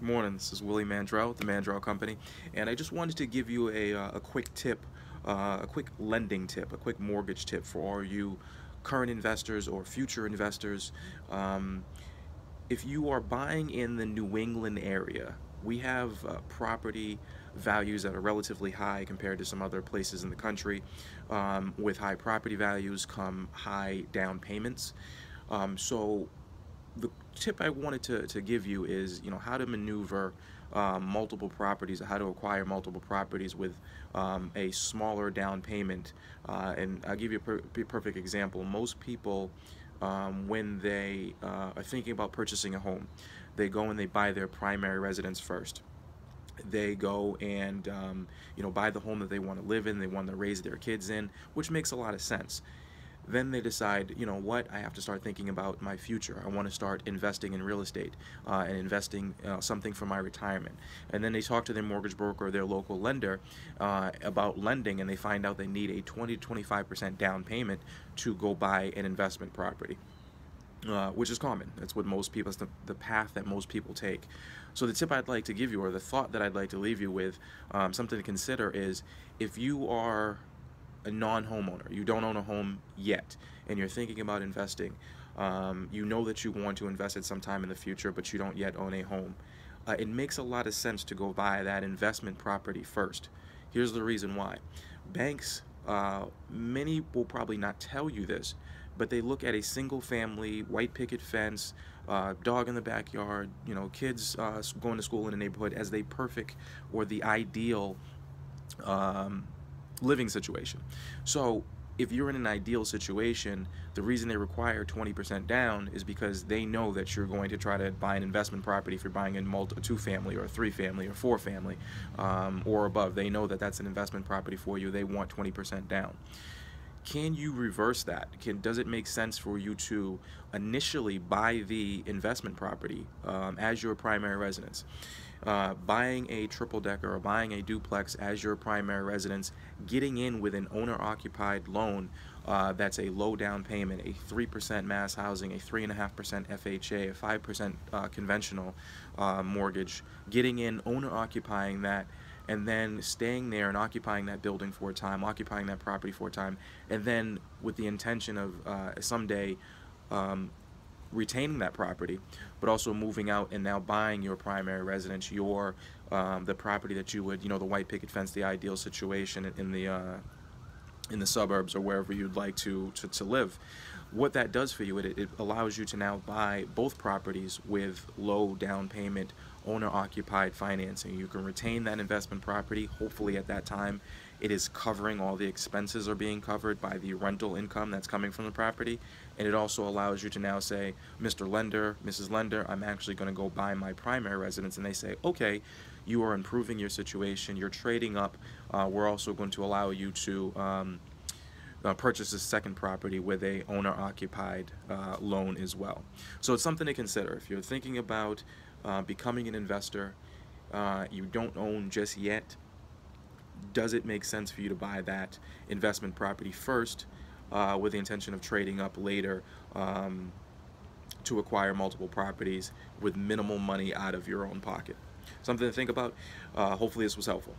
Good morning. This is Willie Mandrell with the Mandrell Company, and I just wanted to give you a quick tip, a quick lending tip, a quick mortgage tip for all you current investors or future investors. Um, if you are buying in the New England area, we have property values that are relatively high compared to some other places in the country. With high property values come high down payments. So the tip I wanted to give you is, how to maneuver multiple properties, how to acquire multiple properties with a smaller down payment. And I'll give you a perfect example. Most people, when they are thinking about purchasing a home, they go and they buy their primary residence first. They go and buy the home that they want to live in, they want to raise their kids in, which makes a lot of sense. Then they decide, you know what, I have to start thinking about my future. I want to start investing in real estate and investing something for my retirement. And then they talk to their mortgage broker or their local lender about lending, and they find out they need a 20 to 25% down payment to go buy an investment property. Which is common. That's what most people, it's the path that most people take. So the tip I'd like to give you, or the thought that I'd like to leave you with, something to consider is, if you are a non-homeowner, you don't own a home yet, and you're thinking about investing, you know that you want to invest at some time in the future, but you don't yet own a home, it makes a lot of sense to go buy that investment property first. Here's the reason why. Banks, many will probably not tell you this, but they look at a single family, white picket fence, dog in the backyard, kids going to school in the neighborhood as the perfect or the ideal um, living situation. So if you're in an ideal situation, the reason they require 20% down is because they know that you're going to try to buy an investment property. If you're buying a two-family or a three-family or four-family or above, they know that that's an investment property for you. They want 20% down. Can you reverse that? Does it make sense for you to initially buy the investment property as your primary residence? Buying a triple decker or buying a duplex as your primary residence, getting in with an owner-occupied loan that's a low down payment, a 3% mass housing, a 3.5% FHA, a 5% conventional mortgage, getting in, owner-occupying that, and then staying there and occupying that building for a time, occupying that property for a time, and then with the intention of someday um, retaining that property, but also moving out and now buying your primary residence, the property that you would, the white picket fence, the ideal situation in the suburbs or wherever you'd like to live. What that does for you, it allows you to now buy both properties with low down payment, owner-occupied financing. You can retain that investment property. Hopefully at that time it is covering, all the expenses are being covered by the rental income that's coming from the property. And it also allows you to now say, Mr. Lender, Mrs. Lender, I'm actually going to go buy my primary residence. And they say, okay, you are improving your situation, you're trading up, we're also going to allow you to purchase a second property with a owner-occupied loan as well. So it's something to consider. If you're thinking about becoming an investor, you don't own just yet, does it make sense for you to buy that investment property first with the intention of trading up later to acquire multiple properties with minimal money out of your own pocket? Something to think about. Hopefully this was helpful.